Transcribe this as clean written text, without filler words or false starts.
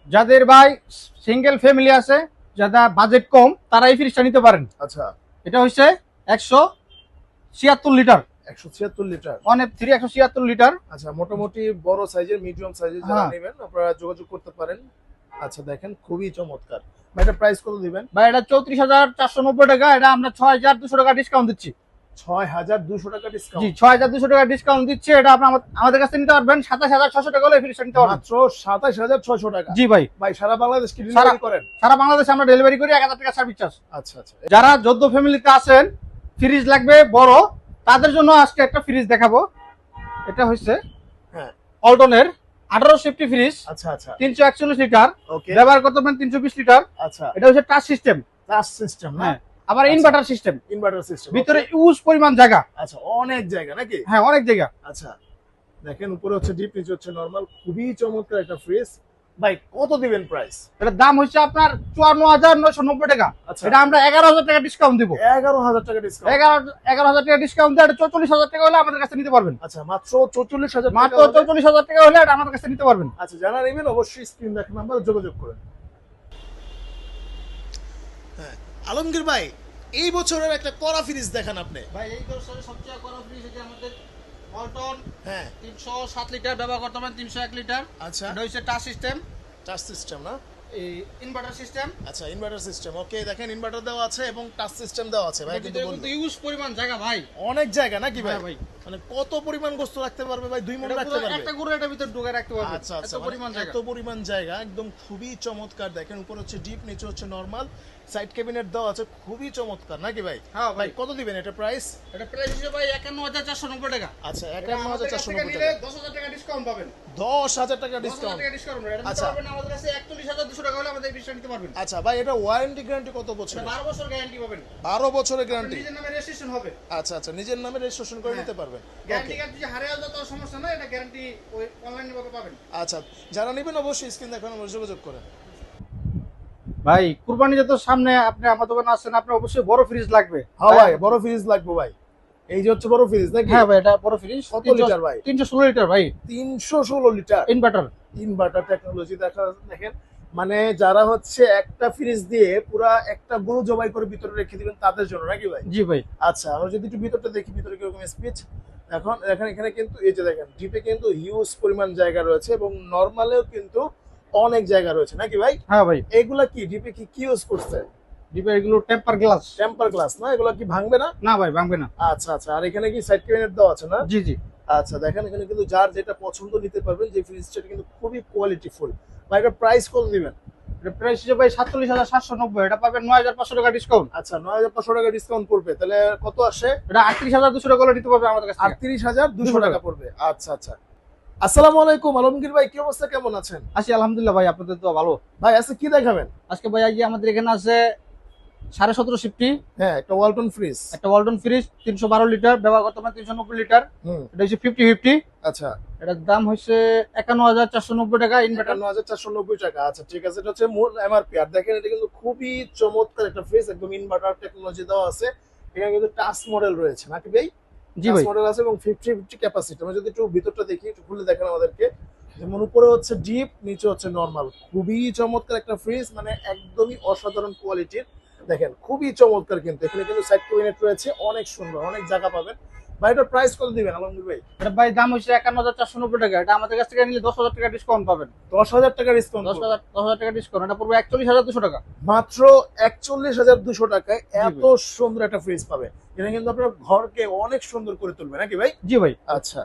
যাদের ভাই single family আছে, যাদের বাজেট কম, তারা এই ফ্রিজটা নিতে পারেন। আচ্ছা, এটা হচ্ছে 176 লিটার, 176 লিটার। অনেক 176 লিটার। আচ্ছা, মোটামুটি বড় সাইজের, মিডিয়াম সাইজের যারা হ্যাঁ। নেবেন আপনারা যোগাযোগ করতে পারেন। আচ্ছা, দেখেন খুবই চমৎকার। ভাই এটা প্রাইস কত দিবেন? ভাই এটা 34,490 টাকা, এটা আমরা 6,200 টাকা ডিসকাউন্ট দিচ্ছি। 6200 টাকা জি, ডিসকাউন্ট। 6,200 টাকা ডিসকাউন্ট দিচ্ছে। এটা আপনি আমাদের কাছে নিতে পারবেন 27,600 টাকা হলে ফ্রিজটা নিতে পারবেন। মাত্র 27600 টাকা। জি ভাই, ভাই সারা বাংলাদেশ কি ডেলিভারি করেন? সারা বাংলাদেশে আমরা ডেলিভারি করি, 1000 টাকা সার্ভিস চার্জ। আচ্ছা আচ্ছা। যারা যৌথ ফ্যামিলিতে আছেন, ফ্রিজ লাগবে বড়, তাদের জন্য আজকে একটা ফ্রিজ দেখাবো। এটা হচ্ছে হ্যাঁ, অল্টনের 1850 ফ্রিজ, আচ্ছা আচ্ছা। 341 লিটার, ওকে, ব্যবহার করতে পারেন 320 লিটার। আচ্ছা। এটা হচ্ছে টাচ সিস্টেম, টাচ সিস্টেম না? হ্যাঁ, আবার আচ্ছা। Inverter system, inverter system. ভিতরে ইউজ পরিমাণ জায়গা। আচ্ছা, অনেক জায়গা নাকি? হ্যাঁ, অনেক জায়গা। আচ্ছা, দেখেন উপরে হচ্ছে ডিপ, নিচে হচ্ছে নরমাল। খুবই চমৎকার একটা ফ্রিজ। ভাই কত দিবেন প্রাইস? এটার দাম হচ্ছে আপনার 54,990 টাকা। আচ্ছা, এটা আমরা 11,000 টাকা ডিসকাউন্ট দিব। 11000 টাকা ডিসকাউন্ট। 11,000 টাকা ডিসকাউন্ট দিয়ে 44,000 টাকা হলে আমাদের কাছে নিতে পারবেন। আচ্ছা, মাত্র 44000 মাত্র টাকা। 44,000 টাকা হলে এটা আমাদের কাছে নিতে পারবেন। আচ্ছা, যারা নেবেন অবশ্যই স্ক্রিন দেখা নাম্বারে যোগাযোগ করেন। হ্যাঁ, আলমগীর ভাই এই বছরের একটা কড়া ফ্রিজ দেখান আপনি। ভাই এই বছরের সবচেয়ে বড় ফ্রিজ এটা আমাদের ওয়ালটন হ্যাঁ, 307 লিটার, ব্যবহার করতে পারেন 301 লিটার। আচ্ছা। এটা হচ্ছে টাচ সিস্টেম, টাচ সিস্টেম না? এই ইনভার্টার সিস্টেম। আচ্ছা, ইনভার্টার সিস্টেম। ওকে, দেখেন ইনভার্টার দেওয়া আছে এবং টাচ সিস্টেম দেওয়া আছে। ভাই কিন্তু বলুন, ইউজ পরিমাণ জায়গা ভাই, অনেক জায়গা নাকি ভাই? হ্যাঁ ভাই। মানে কত পরিমাণ গোস্ত রাখতে পারবে ভাই? 2 মণ এটা রাখতে পুরো পারবে? একটা গরু এটার ভিতর ঢুকে রাখতে পারবেন। আচ্ছা আচ্ছা, এত পরিমাণ জায়গা। এত পরিমাণ জায়গা, একদম খুবই চমৎকার। দেখেন উপরে হচ্ছে ডিপ, নিচে হচ্ছে নরমাল, সাইড ক্যাবিনেট দেওয়া আছে, খুবই চমৎকার নাকি ভাই? হ্যাঁ ভাই ভাই, কত দিবেন এটা প্রাইস? এটা প্রাইস হিসেবে ভাই 51,490 টাকা। আচ্ছা, এটা আমাদের কাছ থেকে 51490 নিলে টাকা। 10,000 টাকা ডিসকাউন্ট পাবেন। 10000 টাকা 10,000 ডিসকাউন্ট। টাকা ডিসকাউন্ট এটা নিতে আচ্ছা। পারবেন আমাদের কাছে। 41,200 টাকা হলে আমাদের এই ফ্রিজটা নিতে পারবেন। আচ্ছা ভাই, এটা ওয়ারেন্টি গ্যারান্টি কত বছর? এটা 12 বছর গ্যারান্টি পাবেন। 12 বছরের গ্যারান্টি। নিজের নামে রেজিস্ট্রেশন হবে। আচ্ছা আচ্ছা, নিজের নামে রেজিস্ট্রেশন করে হ্যাঁ। নিতে পারবেন। গ্যারান্টি ওকে, কার্ড যদি হারিয়ে যায় তাও সমস্যা নাই, এটা গ্যারান্টি ওই অনলাইনে ভাবে পাবেন। আচ্ছা, যারা নেবেন অবশ্যই স্ক্রিন দেখানো যোগাযোগ করেন। ভাই কুরবানি যত সামনে, আপনি আমার দোকানে আসছেন, আপনার অবশ্যই বড় ফ্রিজ লাগবে। হ্যাঁ ভাই, বড় ফ্রিজ লাগবে ভাই। এই যে হচ্ছে বড় ফ্রিজ নাকি? হ্যাঁ ভাই, এটা বড় ফ্রিজ। কত লিটার ভাই? 316 লিটার ভাই, 316 লিটার। ইনভার্টার। ইনভার্টার টেকনোলজি দেখেন, মানে যারা হচ্ছে একটা ফ্রিজ দিয়ে পুরা একটা গরু জবাই করে ভিতরে রেখে দিবেন তাদের জন্য নাকি ভাই? জি ভাই। আচ্ছা, আমরা যদি একটু ভিতরটা দেখি, ভিতরে কিরকম স্পেস। এখন এখানে কিন্তু এই যে দেখেন, ডিপে কিন্তু হিউজ পরিমাণ জায়গা রয়েছে এবং নরমালেও কিন্তু অনেক জায়গা রয়েছে নাকি ভাই? হ্যাঁ ভাই, এগুলা কি ডিপে কি ইউজ করছে? ডিপে এগুলো টেম্পার গ্লাস। টেম্পার গ্লাস না? এগুলা কি ভাঙবে না? না ভাই, ভাঙবে না। আচ্ছা আচ্ছা, আর এখানে কি সাইড ক্যাবিনেট দেওয়া আছে না? জি জি। আচ্ছা, দেখেন এখানে কিন্তু যার যেটা পছন্দ নিতে পারবেন। যে ফ্রিজটা কিন্তু খুবই কোয়ালিটিফুল। ভাই এটা প্রাইস কত দিবেন? এটা প্রাইস হিসেবে ভাই 47,790, এটা পাবেন 9,500 টাকা ডিসকাউন্ট। আচ্ছা, 9500 টাকা ডিসকাউন্ট পড়বে, তাহলে কত আসে? এটা 38,200 টাকা হলে নিতে পারবে আমাদের কাছে। 38200 টাকা পড়বে। আচ্ছা আচ্ছা। আসসালামু আলাইকুম আলমগীর ভাই, কি অবস্থা, কেমন আছেন? আছি আলহামদুলিল্লাহ ভাই, আপনাদের তো ভালো। ভাই আজকে কি দেখাবেন? আজকে ভাই আজকে আমাদের এখানে আছে 1750, হ্যাঁ, একটা ওয়ালটন ফ্রিজ। একটা ওয়ালটন ফ্রিজ 312 লিটার, ব্যবহার করতে পারেন 390 লিটার। হুম, এটা হচ্ছে 50-50। আচ্ছা, এটার দাম হচ্ছে 51,490 টাকা, ইনভার্টার। 51490 টাকা। আচ্ছা ঠিক আছে, এটা হচ্ছে মূল এমআরপি। আর দেখেন এটা কিন্তু খুবই চমৎকার একটা ফ্রিজ, একদম ইনভার্টার টেকনোলজি দেওয়া আছে। এখানে কিন্তু টাচ মডেল রয়েছে নাকি ভাই? জি টাচ ভাই। মডেল আছে এবং 50-50 ক্যাপাসিটি। আমরা যদি একটু ভিতরটা দেখি, একটু খুলে দেখেন আমাদেরকে। যেমন উপরে হচ্ছে ডিপ, নিচে হচ্ছে নরমাল। খুবই চমৎকার একটা ফ্রিজ, মানে একদমই অসাধারণ কোয়ালিটির। দেখেন খুবই চমৎকার। কিন্তু এখানে কিন্তু সাইড ক্যাবিনেট রয়েছে, অনেক সুন্দর, অনেক জায়গা পাবেন। ভাই এটার প্রাইস কত দিবেন আলমগীর ভাই? এটা ভাই দাম হচ্ছে 51,490 টাকা। এটা আমাদের কাছ থেকে নিলে 10,000 টাকা ডিসকাউন্ট পাবেন। 10000 টাকা ডিসকাউন্ট। 10,000 টাকা ডিসকাউন্ট, এটা পড়বে 41,200 টাকা। মাত্র 41200 টাকায় জি ভাই। এত সুন্দর একটা ফ্রিজ পাবে। এটা কিন্তু আপনার ঘরকে অনেক সুন্দর করে তুলবে নাকি ভাই? জি ভাই। আচ্ছা,